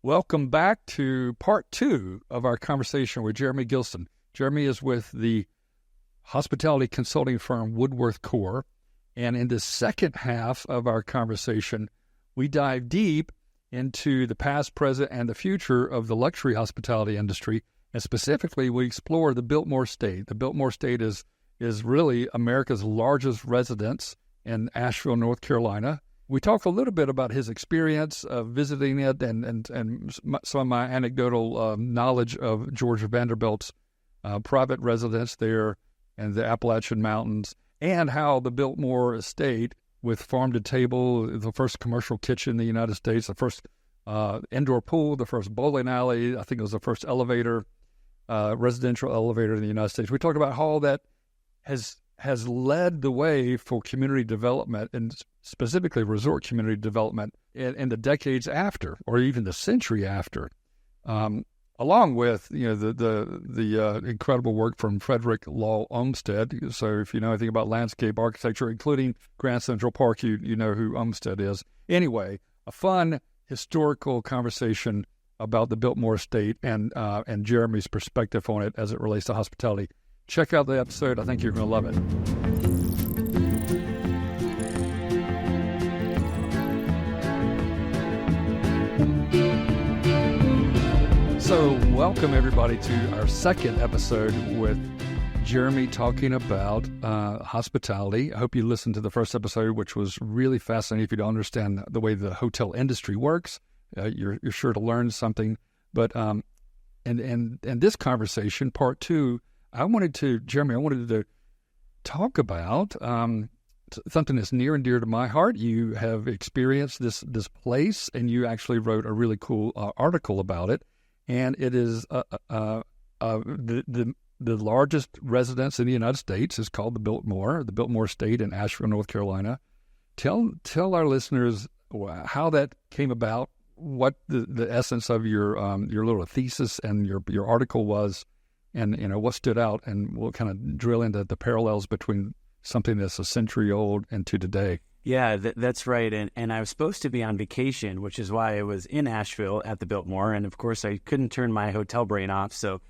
Welcome back to part 2 of our conversation with Jeremy Gilston. Jeremy is with the hospitality consulting firm Woodworth Core. And in the second half of our conversation, we dive deep into the past, present, and the future of the luxury hospitality industry. And specifically, we explore the Biltmore Estate. The Biltmore Estate is really America's largest residence in Asheville, North Carolina. We talk a little bit about his experience of visiting it and some of my anecdotal knowledge of George Vanderbilt's private residence there in the Appalachian Mountains, and how the Biltmore Estate, with farm-to-table, the first commercial kitchen in the United States, the first indoor pool, the first bowling alley, I think it was the first residential elevator in the United States. We talked about how all that has led the way for community development, and specifically resort community development in the decades after, or even the century after, along with the incredible work from Frederick Law Olmsted. So if you know anything about landscape architecture, including Grand Central Park, you know who Olmsted is. Anyway, a fun historical conversation about the Biltmore Estate and Jeremy's perspective on it as it relates to hospitality. Check out the episode. I think you're going to love it. So welcome, everybody, to our second episode with Jeremy talking about hospitality. I hope you listened to the first episode, which was really fascinating. If you don't understand the way the hotel industry works, you're sure to learn something. But in this conversation, part 2, Jeremy, I wanted to talk about something that's near and dear to my heart. You have experienced this place, and you actually wrote a really cool article about it. And it is the largest residence in the United States is called the Biltmore Estate in Asheville, North Carolina. Tell our listeners how that came about, what the essence of your little thesis and your article was, and what stood out, and we'll kind of drill into the parallels between something that's a century old and to today. Yeah, that's right. And I was supposed to be on vacation, which is why I was in Asheville at the Biltmore. And of course, I couldn't turn my hotel brain off. So,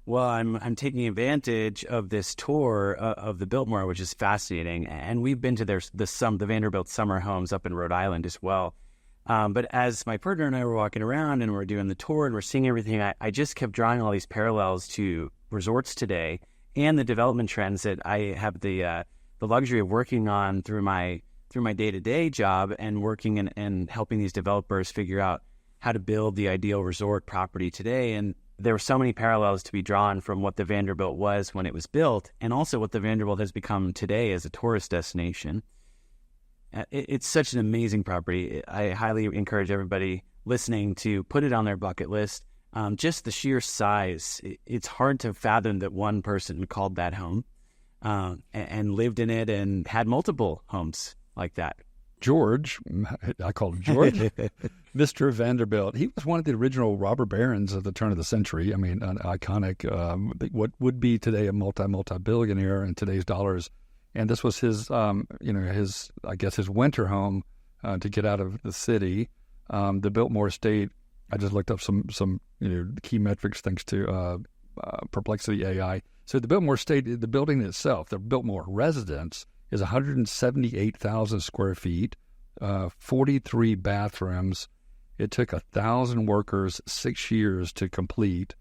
I'm taking advantage of this tour of the Biltmore, which is fascinating. And we've been to the Vanderbilt summer homes up in Rhode Island as well. But as my partner and I were walking around and we're doing the tour and we're seeing everything, I just kept drawing all these parallels to resorts today and the development trends that I have the luxury of working on through my day-to-day job, and working and helping these developers figure out how to build the ideal resort property today. And there were so many parallels to be drawn from what the Vanderbilt was when it was built, and also what the Vanderbilt has become today as a tourist destination. It's such an amazing property. I highly encourage everybody listening to put it on their bucket list. Just the sheer size, it's hard to fathom that one person called that home and lived in it and had multiple homes like that. George, I call him George, Mr. Vanderbilt. He was one of the original robber barons at the turn of the century. I mean, an iconic, what would be today a multi-billionaire in today's dollars. And this was his winter home to get out of the city. The Biltmore Estate, I just looked up some key metrics thanks to Perplexity AI. So the Biltmore Estate, the building itself, the Biltmore residence, is 178,000 square feet, 43 bathrooms. It took 1,000 workers 6 years to complete.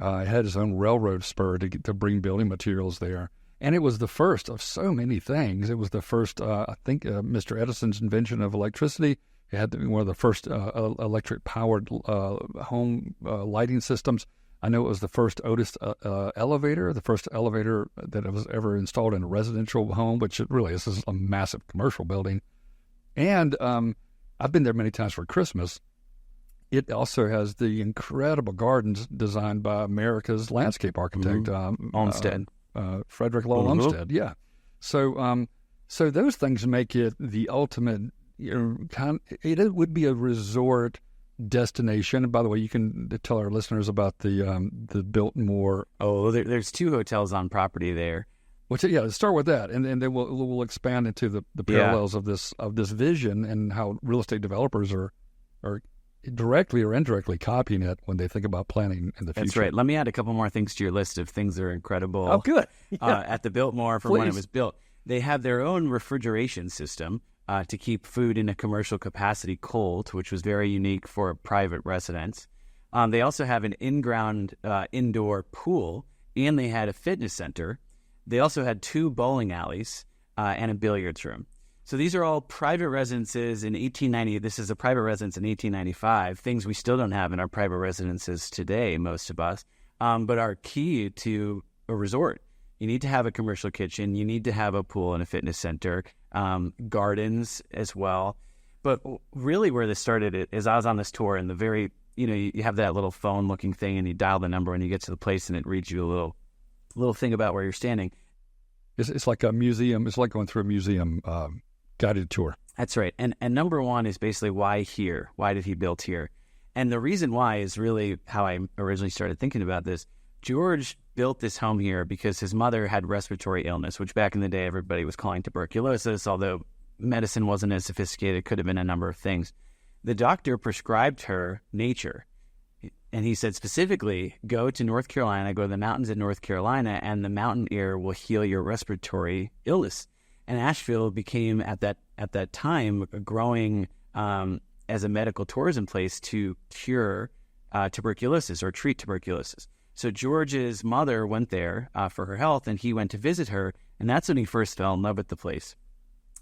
It had its own railroad spur to bring building materials there. And it was the first of so many things. It was the first, Mr. Edison's invention of electricity. It had one of the first electric-powered home lighting systems. I know it was the first Otis elevator, the first elevator that was ever installed in a residential home, which it really is a massive commercial building. And I've been there many times for Christmas. It also has the incredible gardens designed by America's landscape architect, Olmsted. Frederick Law Olmsted, yeah. So those things make it the ultimate, it would be a resort destination. And by the way, you can tell our listeners about the Biltmore. Oh, there's 2 hotels on property there. Let's start with that, and then we'll expand into the parallels of this vision and how real estate developers are directly or indirectly copying it when they think about planning in the future. That's right. Let me add a couple more things to your list of things that are incredible. Oh, good. Yeah. At the Biltmore from when it was built. They have their own refrigeration system to keep food in a commercial capacity cold, which was very unique for a private residence. They also have an in-ground indoor pool, and they had a fitness center. They also had 2 bowling alleys and a billiards room. So these are all private residences in 1890. This is a private residence in 1895, things we still don't have in our private residences today, most of us, but are key to a resort. You need to have a commercial kitchen. You need to have a pool and a fitness center, gardens as well. But really where this started is I was on this tour, and the very, you have that little phone-looking thing, and you dial the number when you get to the place, and it reads you a little thing about where you're standing. It's like a museum. It's like going through a museum guided tour. That's right. And number one is basically why here? Why did he build here? And the reason why is really how I originally started thinking about this. George built this home here because his mother had respiratory illness, which back in the day everybody was calling tuberculosis, although medicine wasn't as sophisticated. It could have been a number of things. The doctor prescribed her nature. And he said specifically, go to North Carolina, go to the mountains in North Carolina, and the mountain air will heal your respiratory illness. And Asheville became, at that time, growing as a medical tourism place to cure tuberculosis or treat tuberculosis. So George's mother went there for her health, and he went to visit her, and that's when he first fell in love with the place.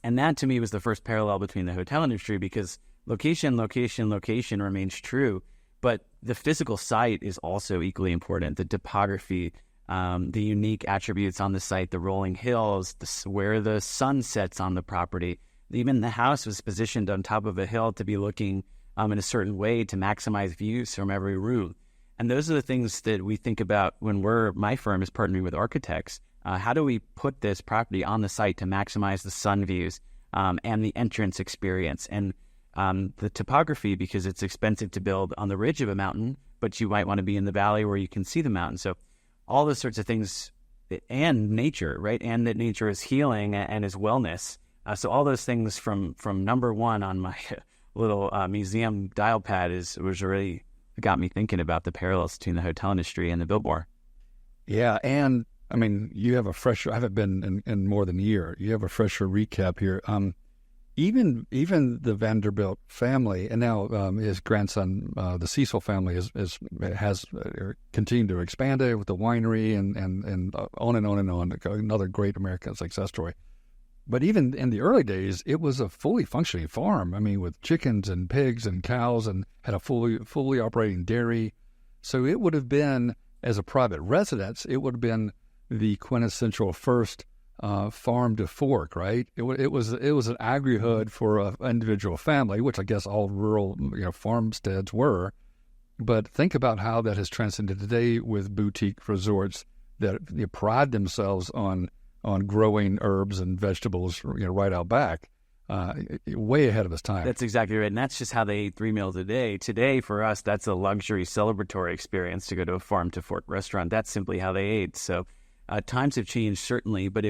And that, to me, was the first parallel between the hotel industry, because location remains true, but the physical site is also equally important. The topography, the unique attributes on the site, the rolling hills, where the sun sets on the property. Even the house was positioned on top of a hill to be looking in a certain way to maximize views from every room. And those are the things that we think about when my firm is partnering with architects. How do we put this property on the site to maximize the sun views and the entrance experience? And the topography, because it's expensive to build on the ridge of a mountain, but you might want to be in the valley where you can see the mountain. So all those sorts of things, and nature, right? And that nature is healing and is wellness. So all those things from number one on my little museum dial pad was really got me thinking about the parallels between the hotel industry and the Biltmore. Yeah, and I mean, you have I haven't been in more than a year. You have a fresher recap here. Even the Vanderbilt family, and now his grandson, the Cecil family, has continued to expand it with the winery and on and on and on. Another great American success story. But even in the early days, it was a fully functioning farm. I mean, with chickens and pigs and cows, and had a fully operating dairy. So it would have been, as a private residence, it would have been the quintessential first farm to fork, right? It was an agri-hood for an individual family, which I guess all rural farmsteads were. But think about how that has transcended today with boutique resorts that pride themselves on growing herbs and vegetables, right out back, way ahead of its time. That's exactly right, and that's just how they ate 3 meals a day. Today, for us, that's a luxury celebratory experience to go to a farm to fork restaurant. That's simply how they ate. So. Times have changed, certainly, but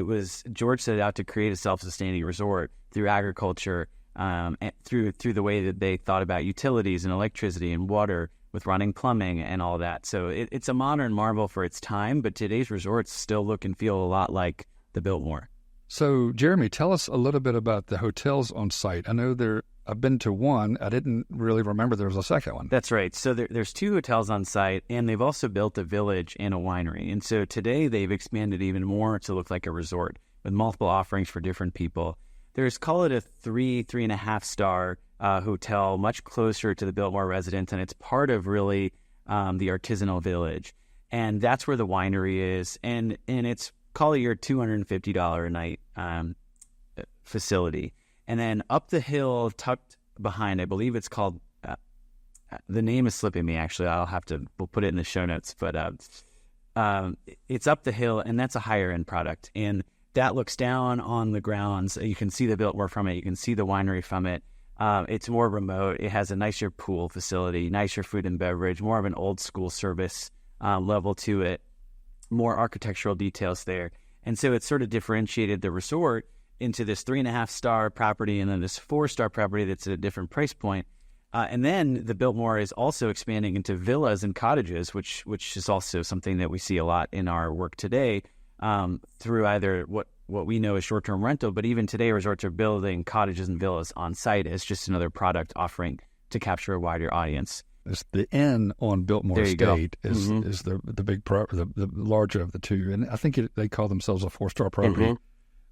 George set out to create a self-sustaining resort through agriculture, and through the way that they thought about utilities and electricity and water with running plumbing and all that. So it's a modern marvel for its time, but today's resorts still look and feel a lot like the Biltmore. So, Jeremy, tell us a little bit about the hotels on site. I know I've been to one. I didn't really remember there was a second one. That's right. So there's 2 hotels on site, and they've also built a village and a winery. And so today they've expanded even more to look like a resort with multiple offerings for different people. Call it a 3.5 star hotel, much closer to the Biltmore residence, and it's part of really the artisanal village. And that's where the winery is. And it's, call it your $250 a night facility. And then up the hill, tucked behind, I believe it's called, the name is slipping me, actually. We'll put it in the show notes. But it's up the hill, and that's a higher-end product. And that looks down on the grounds. You can see the Biltmore from it. You can see the winery from it. It's more remote. It has a nicer pool facility, nicer food and beverage, more of an old-school service level to it, more architectural details there. And so it sort of differentiated the resort into this 3.5 star property and then this 4 star property that's at a different price point. And then the Biltmore is also expanding into villas and cottages, which is also something that we see a lot in our work today, through either what we know as short-term rental, but even today resorts are building cottages and villas on site as just another product offering to capture a wider audience. It's the N on Biltmore Estate is the big the larger of the two, and I think they call themselves a 4-star property.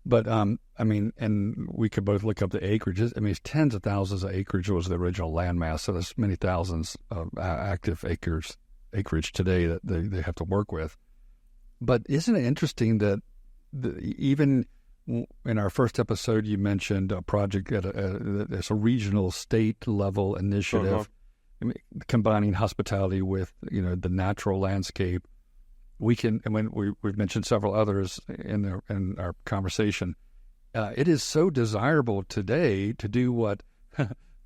But I mean, and we could both look up the acreage. I mean, it's tens of thousands of acreage was the original landmass, so there's many thousands of active acreage today that they have to work with. But isn't it interesting that even in our first episode, you mentioned a project it's a regional state level initiative, combining hospitality with the natural landscape. We can, and when we've mentioned several others in our conversation, it is so desirable today to do what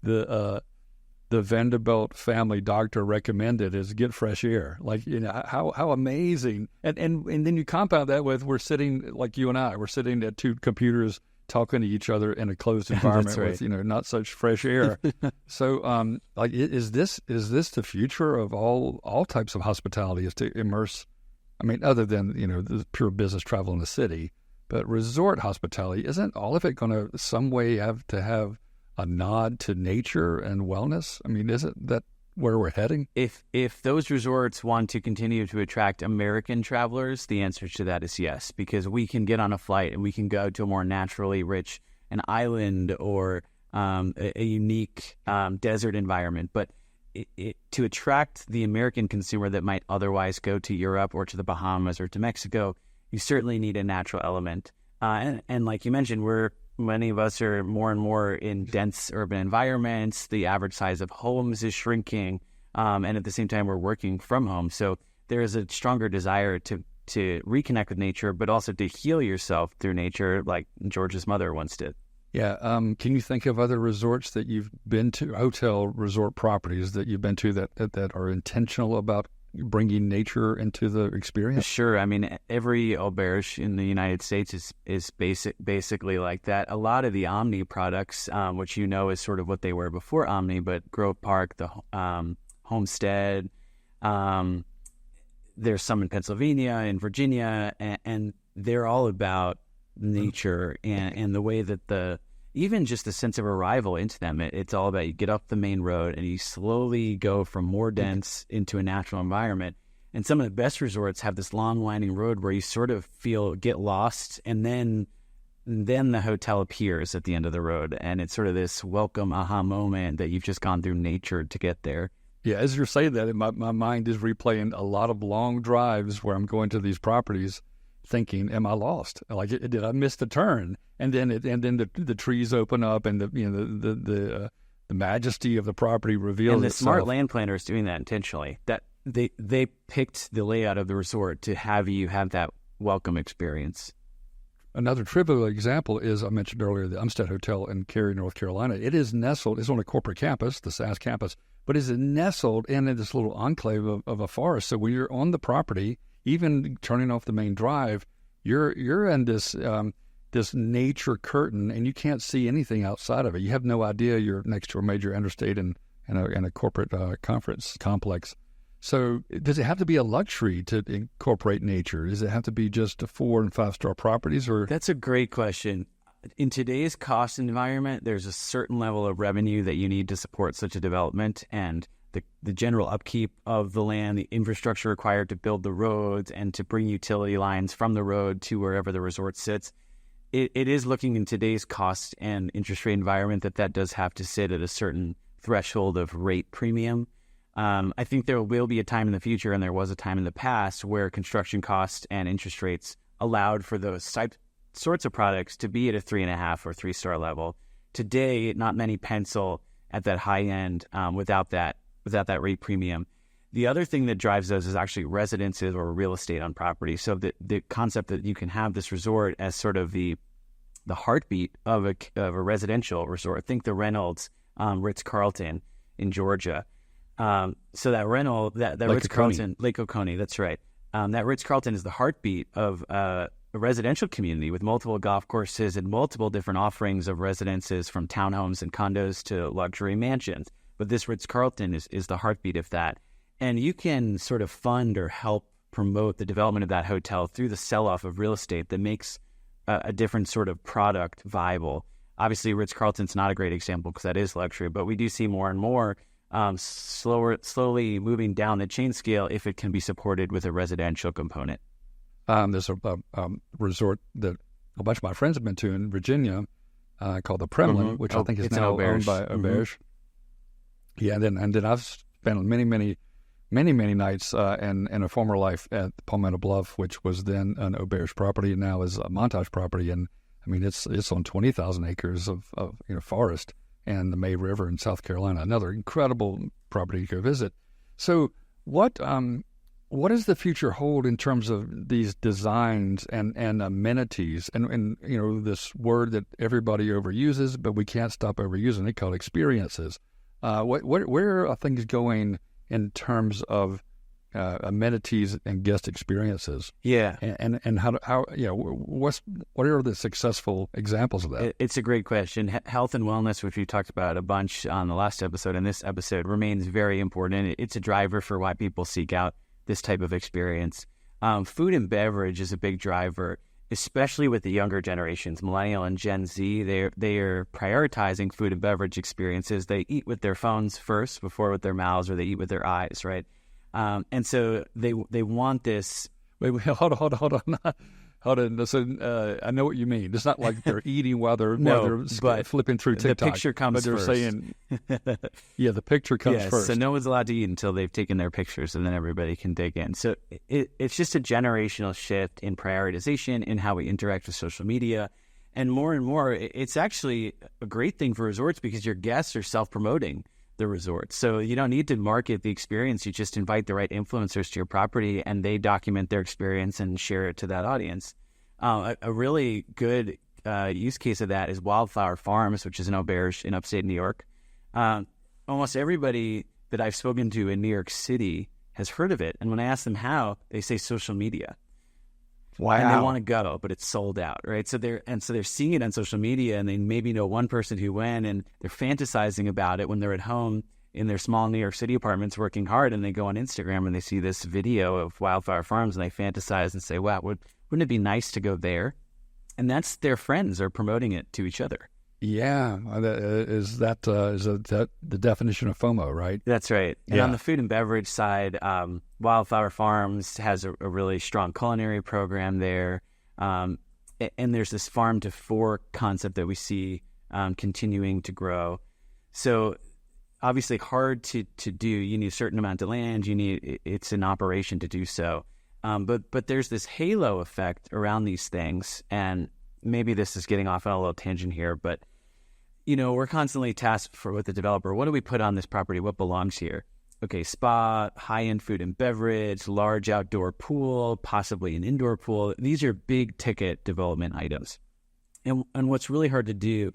the Vanderbilt family doctor recommended is get fresh air. Like, how amazing. And then you compound that with we're sitting, like you and I, we're sitting at two computers talking to each other in a closed environment with, not such fresh air. So, is this the future of all types of hospitality, is to immerse, I mean, other than, the pure business travel in the city, but resort hospitality, isn't all of it going to some way have to have a nod to nature and wellness? I mean, isn't that where we're heading? If those resorts want to continue to attract American travelers, the answer to that is yes, because we can get on a flight and we can go to a more naturally rich, an island or a unique desert environment. But to attract the American consumer that might otherwise go to Europe or to the Bahamas or to Mexico, you certainly need a natural element. And like you mentioned, many of us are more and more in dense urban environments. The average size of homes is shrinking, and at the same time, we're working from home. So there is a stronger desire to reconnect with nature, but also to heal yourself through nature, like George's mother once did. Yeah. Can you think of other resorts that you've been to, hotel resort properties that you've been to that are intentional about bringing nature into the experience? Sure. I mean, every auberge in the United States is basically like that. A lot of the Omni products, which is sort of what they were before Omni, but Grove Park, the Homestead, there's some in Pennsylvania, in Virginia, and they're all about nature and the way that even just the sense of arrival into them, it's all about you get up the main road and you slowly go from more dense into a natural environment. And some of the best resorts have this long winding road where you sort of get lost, and then the hotel appears at the end of the road, and it's sort of this welcome aha moment that you've just gone through nature to get there. Yeah, as you're saying that, my mind is replaying a lot of long drives where I'm going to these properties thinking, am I lost? Like, did I miss the turn? And then the trees open up, and the majesty of the property reveals and the itself. Smart land planner is doing that intentionally. That they picked the layout of the resort to have you have that welcome experience. Another trivial example is, I mentioned earlier, the Umstead Hotel in Cary, North Carolina. It is nestled, it's on a corporate campus, the SAS campus, but it's nestled in this little enclave of a forest. So when you're on the property, even turning off the main drive, you're in this this nature curtain, and you can't see anything outside of it. You have no idea you're next to a major interstate and a corporate conference complex. So does it have to be a luxury to incorporate nature? Does it have to be just 4- and 5-star properties? Or That's a great question. In today's cost environment, there's a certain level of revenue that you need to support such a development, and the general upkeep of the land, the infrastructure required to build the roads and to bring utility lines from the road to wherever the resort sits. It is looking in today's cost and interest rate environment that does have to sit at a certain threshold of rate premium. I think there will be a time in the future, and there was a time in the past, where construction costs and interest rates allowed for those sorts of products to be at a 3.5 or 3-star level. Today, not many pencil at that high end without that rate premium. The other thing that drives those is actually residences or real estate on property. So the concept that you can have this resort as sort of the heartbeat of a residential resort. Think the Reynolds Ritz-Carlton in Georgia. So that Ritz-Carlton, Lake Oconee, that's right. That Ritz-Carlton is the heartbeat of a residential community with multiple golf courses and multiple different offerings of residences, from townhomes and condos to luxury mansions. but this Ritz-Carlton is the heartbeat of that. And you can sort of fund or help promote the development of that hotel through the sell-off of real estate that makes a different sort of product viable. Obviously, Ritz-Carlton's not a great example because that is luxury, but we do see more and more slowly moving down the chain scale if it can be supported with a residential component. There's a resort that a bunch of my friends have been to in Virginia called the Kremlin, which I think is now owned by Auberge. Yeah, and then I've spent many nights in a former life at Palmetto Bluff, which was then an Auberge property and now is a Montage property. And I mean, it's on 20,000 acres of forest and the May River in South Carolina, another incredible property to go visit. So what does the future hold in terms of these designs and amenities and this word that everybody overuses, but we can't stop overusing it, called experiences? Where are things going in terms of amenities and guest experiences? Yeah, and what are the successful examples of that? It's a great question. Health and wellness, which we talked about a bunch on the last episode and this episode, remains very important. It's a driver for why people seek out this type of experience. Food and beverage is a big driver, especially with the younger generations, Millennial and Gen Z. They are prioritizing food and beverage experiences. They eat with their phones first before with their mouths, or they eat with their eyes, right? And so they want this. Wait, hold on. So, I know what you mean. It's not like they're eating while they're flipping through TikTok. The picture comes first. But they're saying, the picture comes first. So no one's allowed to eat until they've taken their pictures, and then everybody can dig in. So it's just a generational shift in prioritization, in how we interact with social media. And more, it's actually a great thing for resorts because your guests are self-promoting the resort. So you don't need to market the experience. You just invite the right influencers to your property and they document their experience and share it to that audience. A really good use case of that is Wildflower Farms, which is an auberge in upstate New York. Almost everybody that I've spoken to in New York City has heard of it. And when I ask them how, they say social media. Wow. And they want to go, but it's sold out, right? So they're seeing it on social media, and they maybe know one person who went, and they're fantasizing about it when they're at home in their small New York City apartments working hard, and they go on Instagram and they see this video of Wildflower Farms, and they fantasize and say, wow, wouldn't it be nice to go there? And that's their friends are promoting it to each other. Yeah, is that the definition of FOMO, right? That's right. And on the food and beverage side, Wildflower Farms has a really strong culinary program there. And there's this farm to fork concept that we see continuing to grow. So obviously hard to do. You need a certain amount of land. It's an operation to do so. But there's this halo effect around these things. And maybe this is getting off on a little tangent here, but we're constantly tasked with the developer. What do we put on this property? What belongs here? Okay, spa, high-end food and beverage, large outdoor pool, possibly an indoor pool. These are big-ticket development items. And what's really hard to do,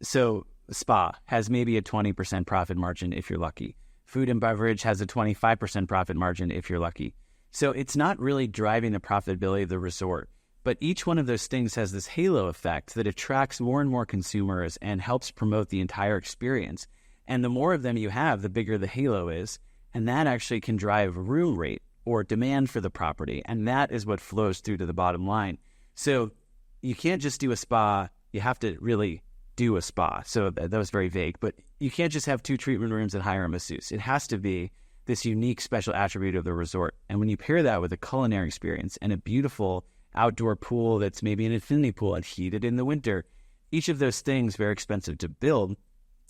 so spa has maybe a 20% profit margin if you're lucky. Food and beverage has a 25% profit margin if you're lucky. So it's not really driving the profitability of the resort. But each one of those things has this halo effect that attracts more and more consumers and helps promote the entire experience. And the more of them you have, the bigger the halo is. And that actually can drive room rate or demand for the property. And that is what flows through to the bottom line. So you can't just do a spa. You have to really do a spa. So that was very vague. But you can't just have 2 treatment rooms and hire a masseuse. It has to be this unique special attribute of the resort. And when you pair that with a culinary experience and a beautiful outdoor pool that's maybe an infinity pool and heated in the winter, each of those things, very expensive to build,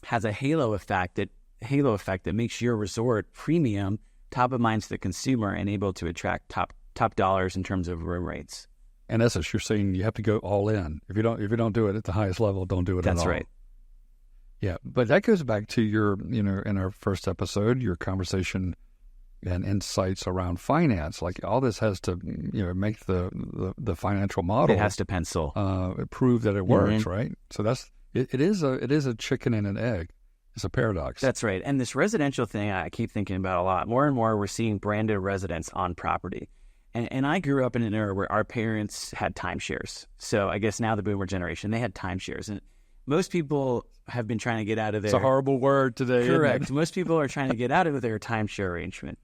has a halo effect that makes your resort premium, top of mind to the consumer, and able to attract top dollars in terms of room rates. In essence, you're saying you have to go all in. If you don't do it at the highest level, don't do it at all. That's right. Yeah, but that goes back to your, in our first episode, your conversation and insights around finance. Like all this has to, make the financial model. It has to pencil. Prove that it works, right? So it is a chicken and an egg. It's a paradox. That's right. And this residential thing, I keep thinking about a lot. More and more, we're seeing branded residents on property. And I grew up in an era where our parents had timeshares. So I guess now the boomer generation, they had timeshares. And most people have been trying to get out of their... It's a horrible word today. Correct. Most people are trying to get out of their timeshare arrangement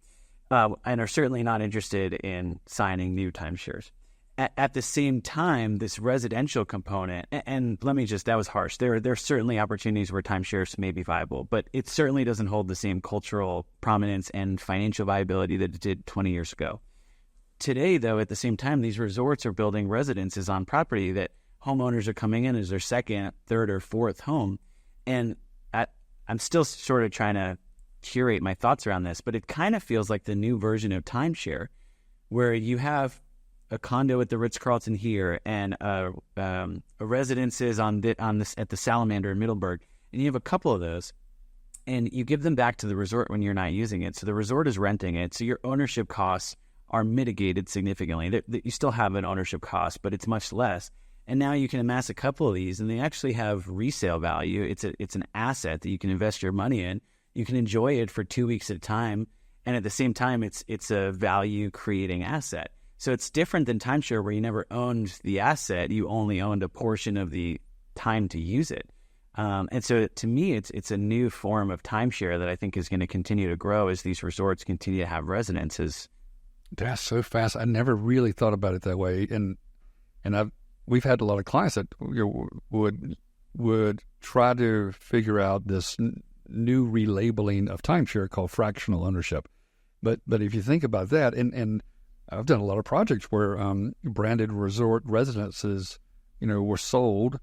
and are certainly not interested in signing new timeshares. At the same time, this residential component, and let me just, that was harsh. There are certainly opportunities where timeshares may be viable, but it certainly doesn't hold the same cultural prominence and financial viability that it did 20 years ago. Today, though, at the same time, these resorts are building residences on property that homeowners are coming in as their second, third, or fourth home. And I'm still sort of trying to curate my thoughts around this, but it kind of feels like the new version of timeshare, where you have a condo at the Ritz-Carlton here and a residences at the Salamander in Middleburg, and you have a couple of those, and you give them back to the resort when you're not using it. So the resort is renting it, so your ownership costs are mitigated significantly. You still have an ownership cost, but it's much less. And now you can amass a couple of these, and they actually have resale value. It's an asset that you can invest your money in. You can enjoy it for 2 weeks at a time, and at the same time, it's a value-creating asset. So it's different than timeshare, where you never owned the asset; you only owned a portion of the time to use it. And so, to me, it's a new form of timeshare that I think is going to continue to grow as these resorts continue to have residences. That's so fast. I never really thought about it that way, and we've had a lot of clients that would try to figure out this new relabeling of timeshare called fractional ownership. But if you think about that, and I've done a lot of projects where branded resort residences, were sold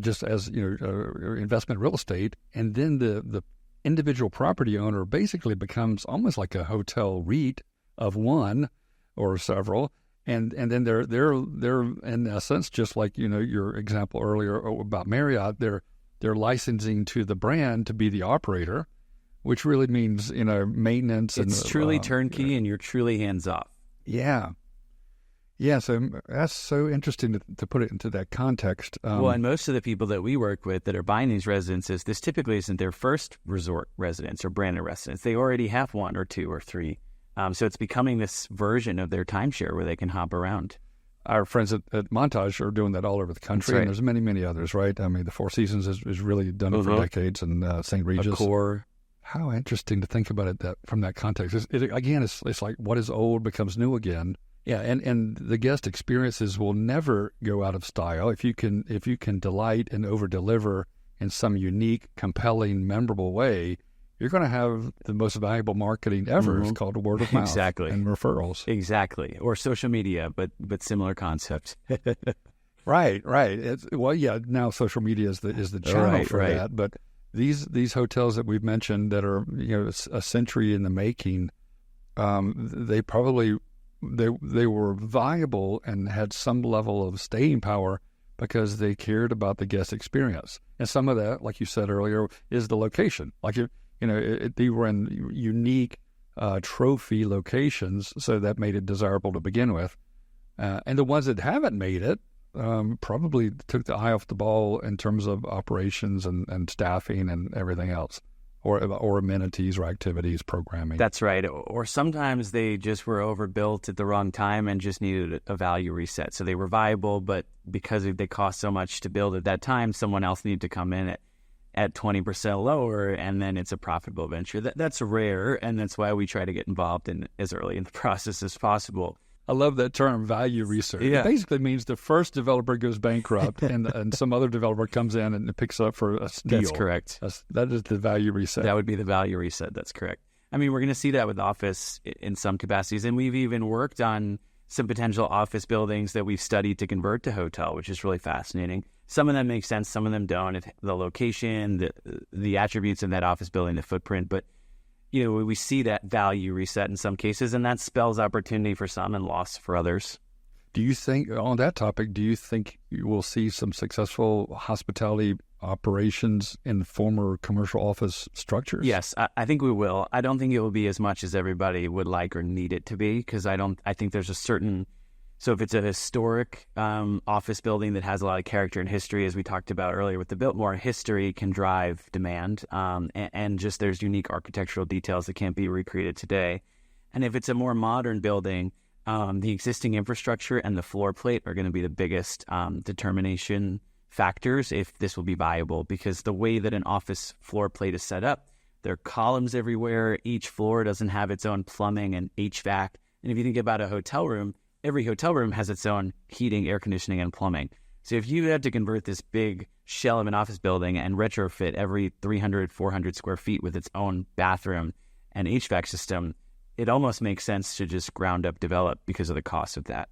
just as investment real estate, and then the individual property owner basically becomes almost like a hotel REIT of one or several, and then they're in essence, just like your example earlier about Marriott, they're licensing to the brand to be the operator, which really means maintenance. It's truly turnkey, and you're truly hands off. Yeah. So that's so interesting to put it into that context. And most of the people that we work with that are buying these residences, this typically isn't their first resort residence or branded residence. They already have one or two or three. So it's becoming this version of their timeshare where they can hop around. Our friends at Montage are doing that all over the country, right. And there's many, many others, right? I mean, the Four Seasons has really done it for decades, and St. Regis. Accor. How interesting to think about it from that context. It's like what is old becomes new again. Yeah, and the guest experiences will never go out of style if you can delight and over-deliver in some unique, compelling, memorable way. You're going to have the most valuable marketing ever. Mm-hmm. It's called word of mouth. Exactly. And referrals. Exactly. Or social media, but similar concept. Right. Now social media is the channel for that. But these hotels that we've mentioned that are a century in the making, they were viable and had some level of staying power because they cared about the guest experience. And some of that, like you said earlier, is the location. Like they were in unique trophy locations, so that made it desirable to begin with. And the ones that haven't made it probably took the eye off the ball in terms of operations and staffing and everything else, or amenities or activities, programming. That's right. Or sometimes they just were overbuilt at the wrong time and just needed a value reset. So they were viable, but because they cost so much to build at that time, someone else needed to come in at 20% lower, and then it's a profitable venture. That's rare, and that's why we try to get involved in as early in the process as possible. I love that term, value research. Yeah. It basically means the first developer goes bankrupt and some other developer comes in and picks up for a steal. That's correct. That is the value reset. That would be the value reset. That's correct. I mean, we're going to see that with office in some capacities, and we've even worked on some potential office buildings that we've studied to convert to hotel, which is really fascinating. Some of them make sense, some of them don't. The location, the attributes of that office building, the footprint, but we see that value reset in some cases, and that spells opportunity for some and loss for others. Do you think, on that topic, you will see some successful hospitality operations in former commercial office structures? Yes, I think we will. I don't think it will be as much as everybody would like or need it to be, because I think there's a certain... So if it's a historic office building that has a lot of character and history, as we talked about earlier with the Biltmore, history can drive demand, and just there's unique architectural details that can't be recreated today. And if it's a more modern building, the existing infrastructure and the floor plate are going to be the biggest determination factors if this will be viable, because the way that an office floor plate is set up, there are columns everywhere. Each floor doesn't have its own plumbing and HVAC. And if you think about a hotel room, every hotel room has its own heating, air conditioning, and plumbing. So if you had to convert this big shell of an office building and retrofit every 300, 400 square feet with its own bathroom and HVAC system, it almost makes sense to just ground up develop because of the cost of that.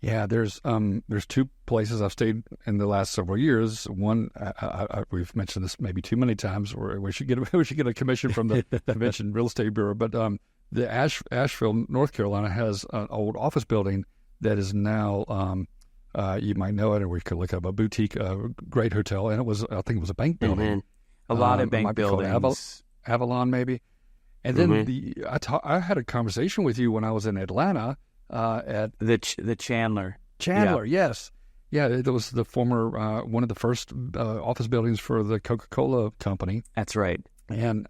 Yeah, there's two places I've stayed in the last several years. One, we've mentioned this maybe too many times, or we should get a commission from the Convention Real Estate Bureau. But the Asheville, North Carolina, has an old office building that is now, you might know it, or we could look up a boutique, great hotel, and I think it was a bank building. A lot of bank buildings, Avalon maybe. And then I had a conversation with you when I was in Atlanta. At the Chandler. Yes. Yeah, it was the former, one of the first office buildings for the Coca-Cola company. That's right. And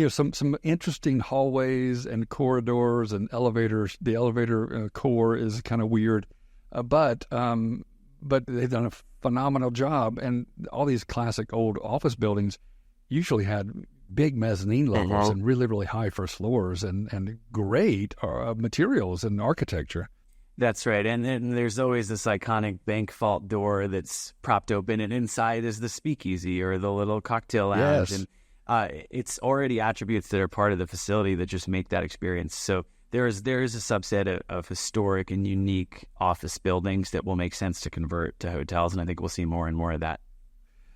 some interesting hallways and corridors and elevators. The elevator core is kind of weird, but they've done a phenomenal job. And all these classic old office buildings usually had big mezzanine levels and really, really high first floors and great materials and architecture. That's right. And then there's always this iconic bank vault door that's propped open, and inside is the speakeasy or the little cocktail lounge. Yes. And it's already attributes that are part of the facility that just make that experience. So there is a subset of historic and unique office buildings that will make sense to convert to hotels, and I think we'll see more and more of that.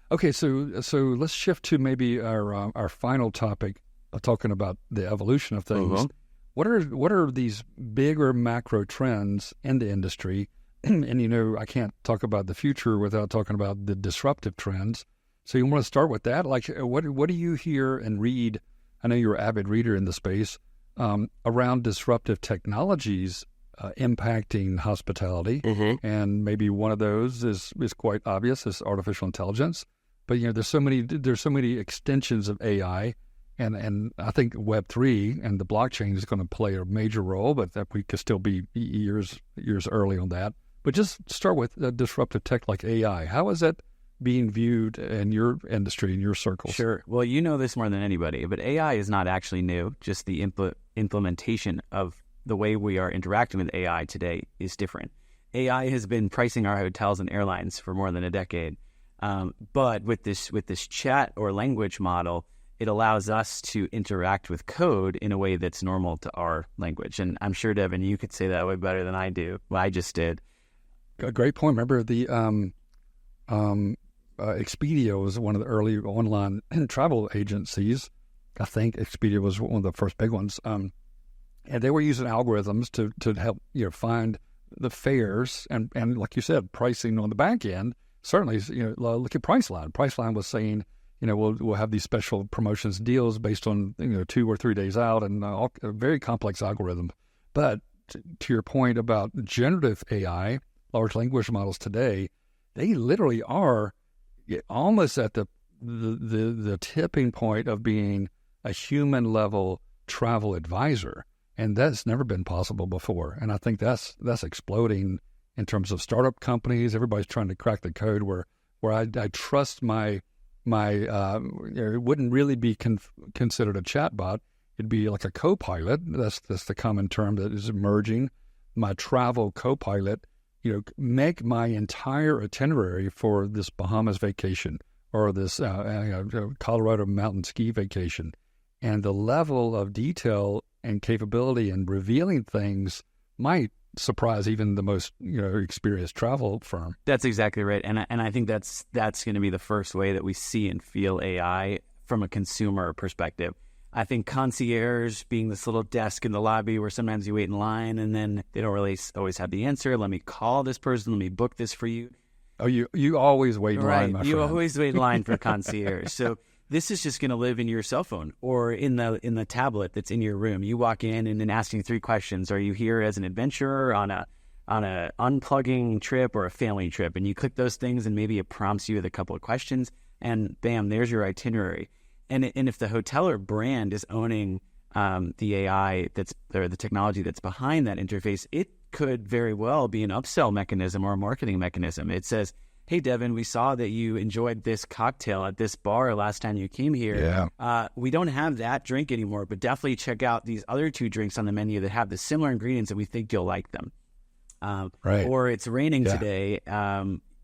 Okay, so let's shift to maybe our final topic, talking about the evolution of things. What are these bigger macro trends in the industry? And I can't talk about the future without talking about the disruptive trends. So you want to start with that? Like, what do you hear and read? I know you're an avid reader in the space around disruptive technologies impacting hospitality, and maybe one of those is quite obvious, is artificial intelligence. But there's so many extensions of AI, and I think Web3 and the blockchain is going to play a major role, but that we could still be years early on that. But just start with disruptive tech like AI. How is that being viewed in your industry, in your circles? Sure. Well, you know this more than anybody, but AI is not actually new. Just the implementation of the way we are interacting with AI today is different. AI has been pricing our hotels and airlines for more than a decade. But with this chat or language model, it allows us to interact with code in a way that's normal to our language. And I'm sure, Devin, you could say that way better than I do. Well, I just did. A great point. Remember the Expedia was one of the early online travel agencies. I think Expedia was one of the first big ones. And they were using algorithms to help find the fares and like you said, pricing on the back end. Certainly, look at Priceline. Priceline was saying, we'll have these special promotions deals based on 2 or 3 days out, and a very complex algorithm. But to your point about generative AI, large language models today, they literally are almost at the tipping point of being a human level travel advisor, and that's never been possible before. And I think that's exploding in terms of startup companies. Everybody's trying to crack the code where I trust my it wouldn't really be considered a chatbot. It'd be like a co-pilot. That's the common term that is emerging. My travel co-pilot, make my entire itinerary for this Bahamas vacation or this Colorado mountain ski vacation. And the level of detail and capability in revealing things might surprise even the most experienced travel firm. That's exactly right, and I think that's going to be the first way that we see and feel AI from a consumer perspective. I think concierge being this little desk in the lobby where sometimes you wait in line and then they don't really always have the answer. Let me call this person. Let me book this for you. Oh, you always wait in line, my friend. You always wait in line for concierge. So this is just going to live in your cell phone or in the tablet that's in your room. You walk in and then asking 3 questions. Are you here as an adventurer on a unplugging trip or a family trip? And you click those things and maybe it prompts you with a couple of questions and bam, there's your itinerary. And if the hoteler brand is owning the AI or the technology that's behind that interface, it could very well be an upsell mechanism or a marketing mechanism. It says, hey, Devin, we saw that you enjoyed this cocktail at this bar last time you came here. Yeah. We don't have that drink anymore, but definitely check out these other 2 drinks on the menu that have the similar ingredients, and we think you'll like them. Right. Or it's raining today.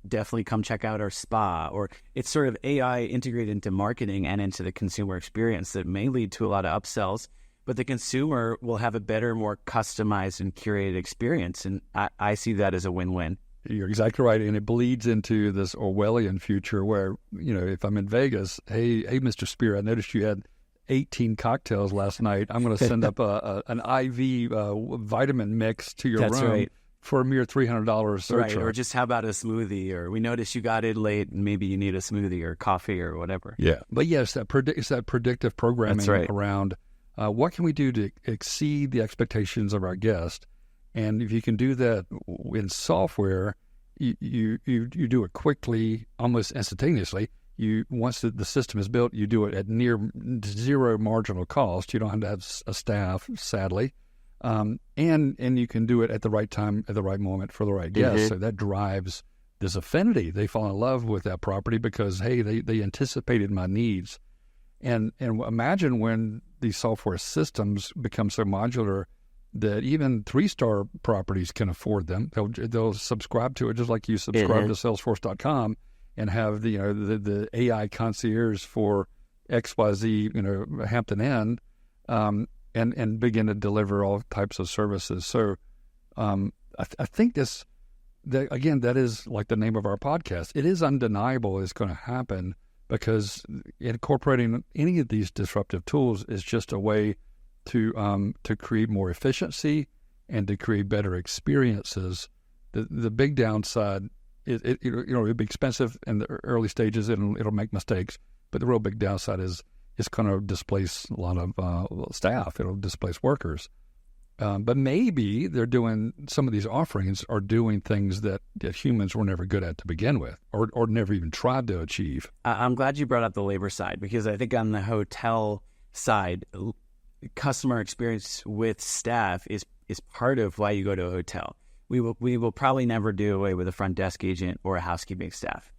Definitely come check out our spa. Or it's sort of AI integrated into marketing and into the consumer experience that may lead to a lot of upsells, but the consumer will have a better, more customized and curated experience. And I see that as a win-win. You're exactly right. And it bleeds into this Orwellian future where, if I'm in Vegas, hey, Mr. Spear, I noticed you had 18 cocktails last night. I'm going to send up an IV vitamin mix to your room. Right. For a mere $300 surcharge. Right, or just how about a smoothie? Or we noticed you got in late and maybe you need a smoothie or coffee or whatever. Yeah, but yes, it's that predictive programming around what can we do to exceed the expectations of our guest. And if you can do that in software, you do it quickly, almost instantaneously. Once the system is built, you do it at near zero marginal cost. You don't have to have a staff, sadly. And you can do it at the right time, at the right moment for the right guest. So that drives this affinity. They fall in love with that property because, hey, they anticipated my needs. And imagine when these software systems become so modular that even 3-star properties can afford them. They'll subscribe to it just like you subscribe to Salesforce.com and have the AI concierge for XYZ, Hampton Inn. And begin to deliver all types of services. So I think that is like the name of our podcast. It is undeniable it's going to happen because incorporating any of these disruptive tools is just a way to create more efficiency and to create better experiences. The big downside is it'll be expensive in the early stages. It'll make mistakes, but the real big downside is it's going to displace a lot of staff. It'll displace workers. But maybe some of these offerings are doing things that humans were never good at to begin with or never even tried to achieve. I'm glad you brought up the labor side because I think on the hotel side, customer experience with staff is part of why you go to a hotel. We will probably never do away with a front desk agent or a housekeeping staff,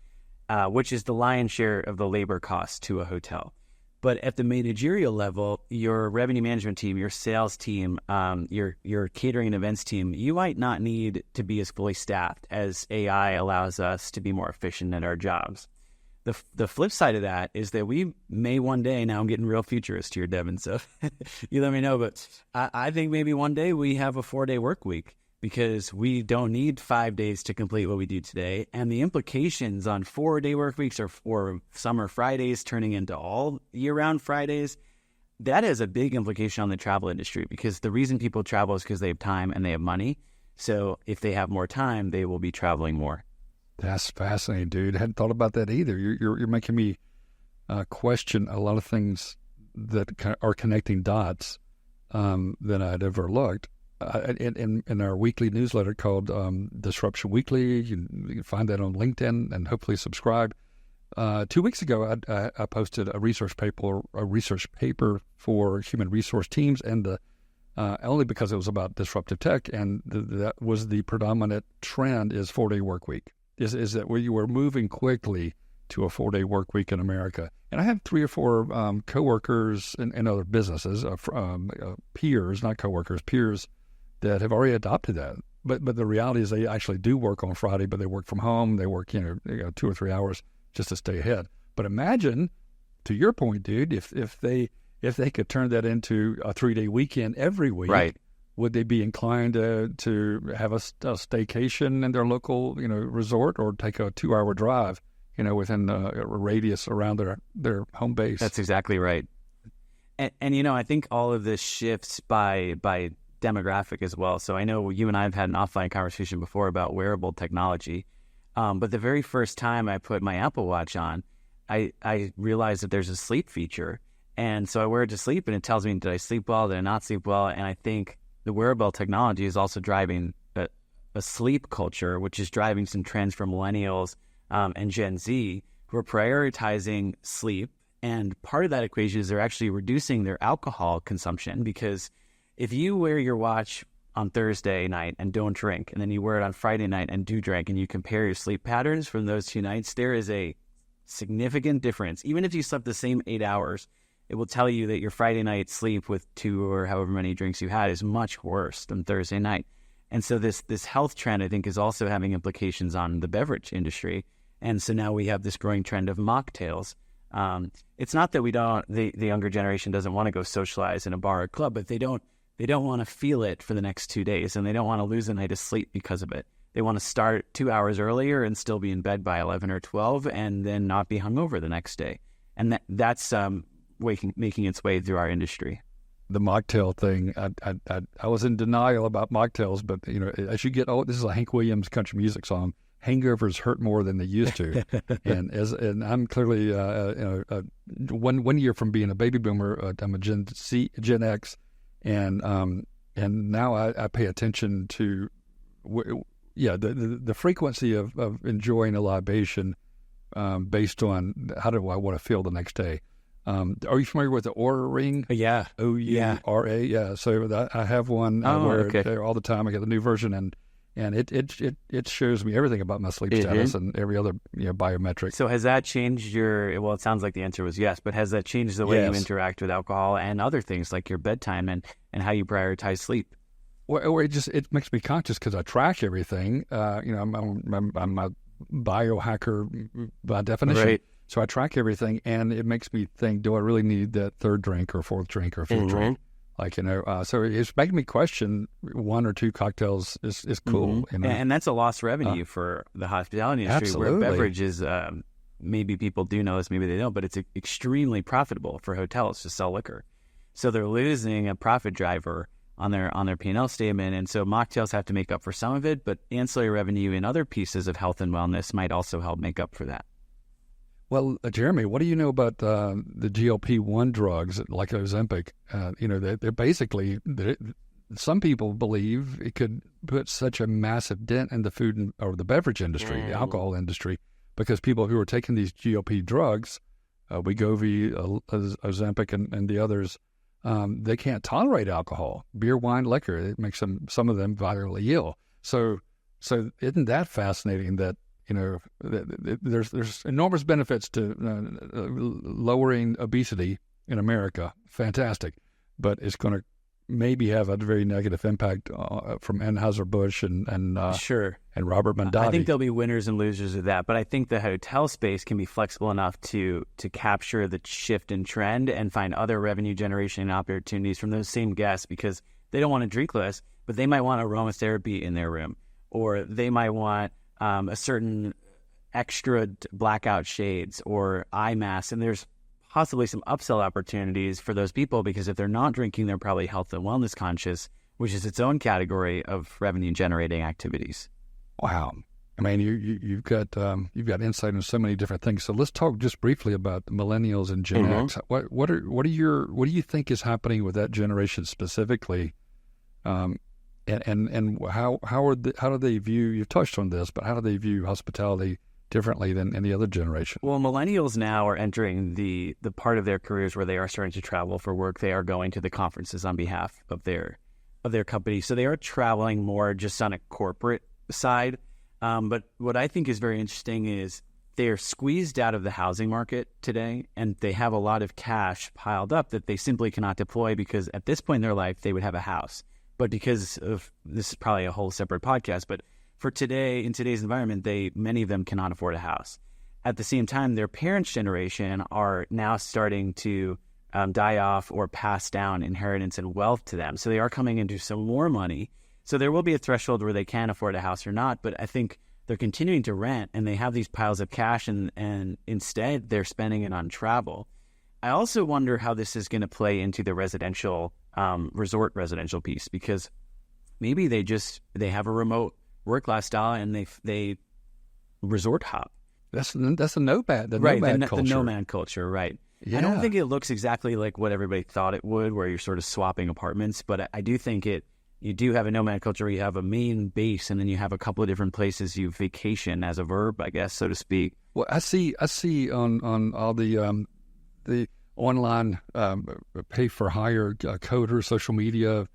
which is the lion's share of the labor cost to a hotel. But at the managerial level, your revenue management team, your sales team, your catering and events team, you might not need to be as fully staffed as AI allows us to be more efficient at our jobs. The flip side of that is that we may one day, now I'm getting real futurist here, Devin, so you let me know, but I think maybe one day we have a 4-day work week because we don't need 5 days to complete what we do today. And the implications on 4-day work weeks or summer Fridays turning into all year-round Fridays, that has a big implication on the travel industry because the reason people travel is because they have time and they have money. So if they have more time, they will be traveling more. That's fascinating, dude. I hadn't thought about that either. You're making me question a lot of things that are connecting dots that I'd overlooked. In our weekly newsletter called Disruption Weekly, you can find that on LinkedIn and hopefully subscribe. 2 weeks ago, I posted a research paper for human resource teams, and only because it was about disruptive tech, and that was the predominant trend is 4-day work week. Is that we're moving quickly to a 4-day work week in America. And I have 3 or 4 coworkers in other businesses, peers, not coworkers, peers that have already adopted that. But the reality is they actually do work on Friday, but they work from home. They work 2 or 3 hours just to stay ahead. But imagine, to your point, dude, if they could turn that into a 3-day weekend every week, right? Would they be inclined to have a staycation in their local resort or take a 2-hour drive within a radius around their home base? That's exactly right. And I think all of this shifts by demographic as well. So I know you and I have had an offline conversation before about wearable technology. But the very first time I put my Apple Watch on, I realized that there's a sleep feature. And so I wear it to sleep and it tells me, did I sleep well? Did I not sleep well? And I think the wearable technology is also driving a sleep culture, which is driving some trends for millennials and Gen Z who are prioritizing sleep. And part of that equation is they're actually reducing their alcohol consumption because if you wear your watch on Thursday night and don't drink, and then you wear it on Friday night and do drink, and you compare your sleep patterns from those 2 nights, there is a significant difference. Even if you slept the same 8 hours, it will tell you that your Friday night sleep with 2 or however many drinks you had is much worse than Thursday night. And so this health trend, I think, is also having implications on the beverage industry. And so now we have this growing trend of mocktails. It's not that the younger generation doesn't want to go socialize in a bar or club, but they don't want to feel it for the next 2 days, and they don't want to lose a night of sleep because of it. They want to start 2 hours earlier and still be in bed by 11 or 12 and then not be hungover the next day. And that's making its way through our industry. The mocktail thing, I was in denial about mocktails, but as you get old, this is a Hank Williams country music song. Hangovers hurt more than they used to, and I'm clearly 1 year from being a baby boomer. I'm a Gen X, and now I pay attention to the frequency of enjoying a libation based on how do I want to feel the next day. Are you familiar with the Oura ring? Yeah. Oura. Yeah. So I have one there all the time. I get the new version, and it shows me everything about my sleep status and every other biometric. So has that changed well, it sounds like the answer was yes, but has that changed the way you interact with alcohol and other things like your bedtime and how you prioritize sleep? Or it makes me conscious because I track everything. I'm a biohacker by definition. Right. So I track everything, and it makes me think, do I really need that third drink or fourth drink or fifth drink? So it's making me question 1 or 2 cocktails is cool. And that's a lost revenue for the hospitality industry. Absolutely. Where beverages, maybe people do know this, maybe they don't, but it's extremely profitable for hotels to sell liquor. So they're losing a profit driver on their P&L statement. And so mocktails have to make up for some of it, but ancillary revenue in other pieces of health and wellness might also help make up for that. Well, Jeremy, what do you know about the GLP-1 drugs like Ozempic? They're basically, some people believe it could put such a massive dent in the food or the beverage industry, the alcohol industry, because people who are taking these GLP drugs, Wegovy, Ozempic, and the others, they can't tolerate alcohol, beer, wine, liquor. It makes some of them virally ill. So isn't that fascinating that there's enormous benefits to lowering obesity in America. Fantastic. But it's going to maybe have a very negative impact from Anheuser-Busch and Robert Mondavi. I think there'll be winners and losers of that, but I think the hotel space can be flexible enough to capture the shift in trend and find other revenue generation opportunities from those same guests, because they don't want to drink less, but they might want aromatherapy in their room, or they might want a certain extra blackout shades or eye masks, and there's possibly some upsell opportunities for those people, because if they're not drinking, they're probably health and wellness conscious, which is its own category of revenue generating activities. Wow. I mean, you've got insight into so many different things. So let's talk just briefly about the millennials and Gen X. What do you think is happening with that generation specifically? And how do they view, you've touched on this, but how do they view hospitality differently than any other generation? Well, millennials now are entering the part of their careers where they are starting to travel for work. They are going to the conferences on behalf of their company. So they are traveling more just on a corporate side. But what I think is very interesting is they're squeezed out of the housing market today, and they have a lot of cash piled up that they simply cannot deploy, because at this point in their life, they would have a house. But because of, this is probably a whole separate podcast, but for today, in today's environment, many of them cannot afford a house. At the same time, their parents' generation are now starting to die off or pass down inheritance and wealth to them. So they are coming into some more money. So there will be a threshold where they can afford a house or not, but I think they're continuing to rent, and they have these piles of cash, and instead they're spending it on travel. I also wonder how this is going to play into the residential resort residential piece, because maybe they have a remote work lifestyle and they resort hop. That's the nomad, right? Nomad culture. The nomad culture, right? Yeah. I don't think it looks exactly like what everybody thought it would, where you're sort of swapping apartments, but I do think you do have a nomad culture where you have a main base, and then you have a couple of different places you vacation as a verb, I guess, so to speak. Well, I see on all the online pay for hire coders, social media,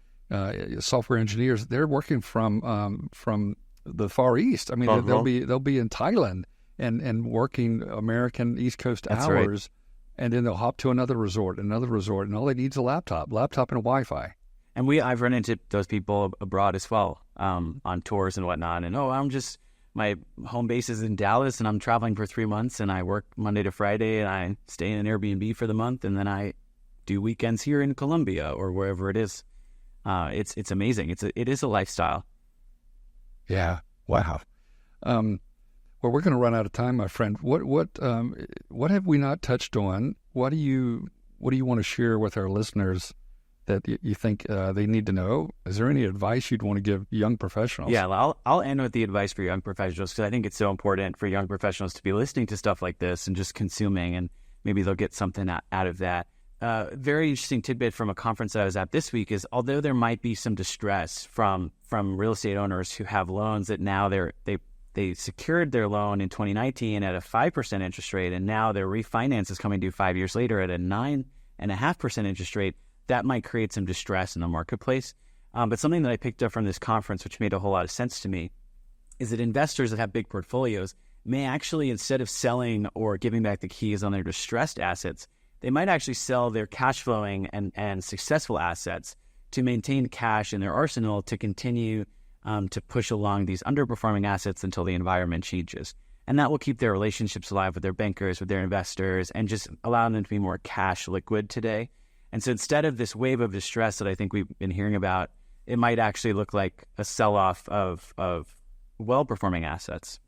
software engineers, they're working from the Far East. I mean, they'll be in Thailand and working American East Coast hours, and then they'll hop to another resort, and all they need is a laptop and a Wi-Fi. And I've run into those people abroad as well, on tours and whatnot. And my home base is in Dallas, and I'm traveling for 3 months, and I work Monday to Friday, and I stay in an Airbnb for the month, and then I do weekends here in Colombia or wherever it is. It's amazing. It is a lifestyle. Yeah. Wow. Well, we're going to run out of time, my friend. What have we not touched on? What do you want to share with our listeners that you think they need to know? Is there any advice you'd want to give young professionals? Yeah, I'll end with the advice for young professionals, because I think it's so important for young professionals to be listening to stuff like this and just consuming, and maybe they'll get something out of that. Very interesting tidbit from a conference that I was at this week is, although there might be some distress from real estate owners who have loans that now they secured their loan in 2019 at a 5% interest rate, and now their refinance is coming due 5 years later at a 9.5% interest rate, that might create some distress in the marketplace. But something that I picked up from this conference, which made a whole lot of sense to me, is that investors that have big portfolios may actually, instead of selling or giving back the keys on their distressed assets, they might actually sell their cash flowing and successful assets to maintain cash in their arsenal to continue to push along these underperforming assets until the environment changes. And that will keep their relationships alive with their bankers, with their investors, and just allow them to be more cash liquid today. And so instead of this wave of distress that I think we've been hearing about, it might actually look like a sell-off of well-performing assets.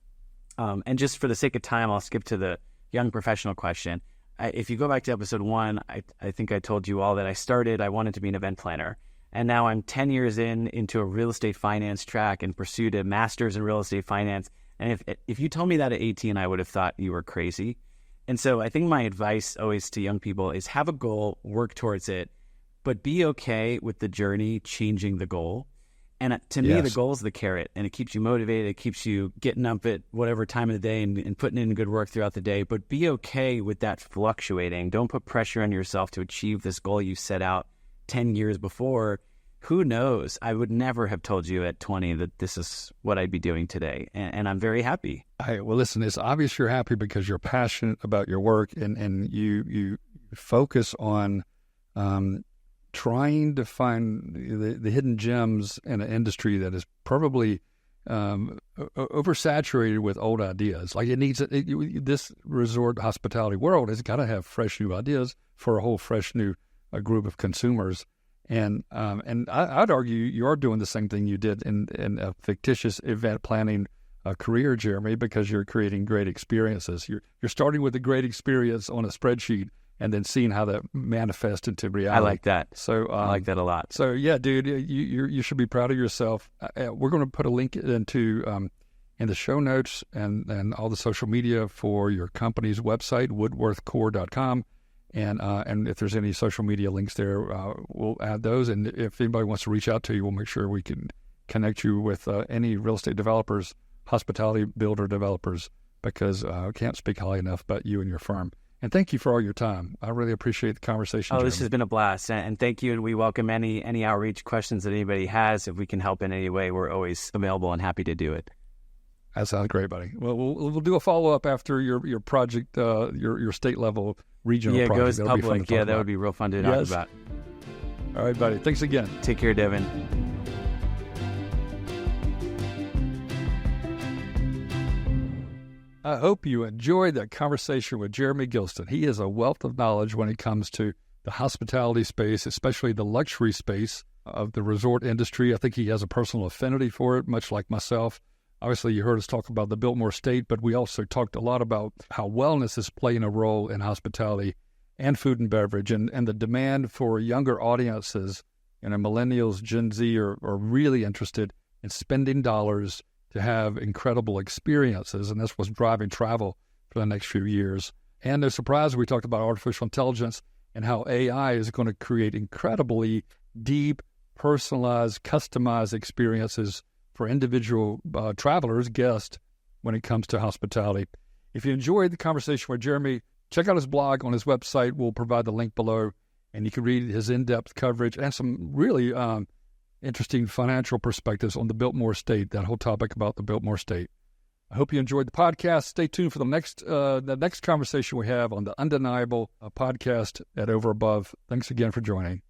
And just for the sake of time, I'll skip to the young professional question. If you go back to episode 1, I think I told you all that I wanted to be an event planner. And now I'm 10 years into a real estate finance track and pursued a master's in real estate finance. And if you told me that at 18, I would have thought you were crazy. And so I think my advice always to young people is have a goal, work towards it, but be okay with the journey changing the goal. And to me, the goal is the carrot, and it keeps you motivated. It keeps you getting up at whatever time of the day and putting in good work throughout the day. But be okay with that fluctuating. Don't put pressure on yourself to achieve this goal you set out 10 years before. Who knows? I would never have told you at 20 that this is what I'd be doing today. And I'm very happy. Well, listen, it's obvious you're happy because you're passionate about your work, and you focus on trying to find the hidden gems in an industry that is probably oversaturated with old ideas. Like this resort hospitality world has got to have fresh new ideas for a whole fresh new group of consumers. And I'd argue you are doing the same thing you did in a fictitious event planning career, Jeremy, because you're creating great experiences. You're starting with a great experience on a spreadsheet and then seeing how that manifests into reality. I like that. So I like that a lot. So yeah, dude, you should be proud of yourself. We're going to put a link into in the show notes and all the social media for your company's website, woodworthcore.com. And if there's any social media links there, we'll add those. And if anybody wants to reach out to you, we'll make sure we can connect you with any real estate developers, hospitality builder developers, because I can't speak highly enough about you and your firm. And thank you for all your time. I really appreciate the conversation. This has been a blast. And thank you. And we welcome any outreach questions that anybody has. If we can help in any way, we're always available and happy to do it. That sounds great, buddy. Well, we'll do a follow-up after your project, your state level regional project. Yeah, it goes public. Yeah, that would be real fun to talk about. All right, buddy. Thanks again. Take care, Devin. I hope you enjoyed that conversation with Jeremy Gilston. He is a wealth of knowledge when it comes to the hospitality space, especially the luxury space of the resort industry. I think he has a personal affinity for it, much like myself. Obviously, you heard us talk about the Biltmore Estate, but we also talked a lot about how wellness is playing a role in hospitality and food and beverage, and the demand for younger audiences, millennials, Gen Z are really interested in spending dollars to have incredible experiences, and that's what's driving travel for the next few years. And no surprise, we talked about artificial intelligence and how AI is going to create incredibly deep, personalized, customized experiences for individual travelers, guests, when it comes to hospitality. If you enjoyed the conversation with Jeremy, check out his blog on his website. We'll provide the link below, and you can read his in-depth coverage and some really interesting financial perspectives on the Biltmore Estate, that whole topic about the Biltmore Estate. I hope you enjoyed the podcast. Stay tuned for the next conversation we have on the Undeniable podcast at Over Above. Thanks again for joining.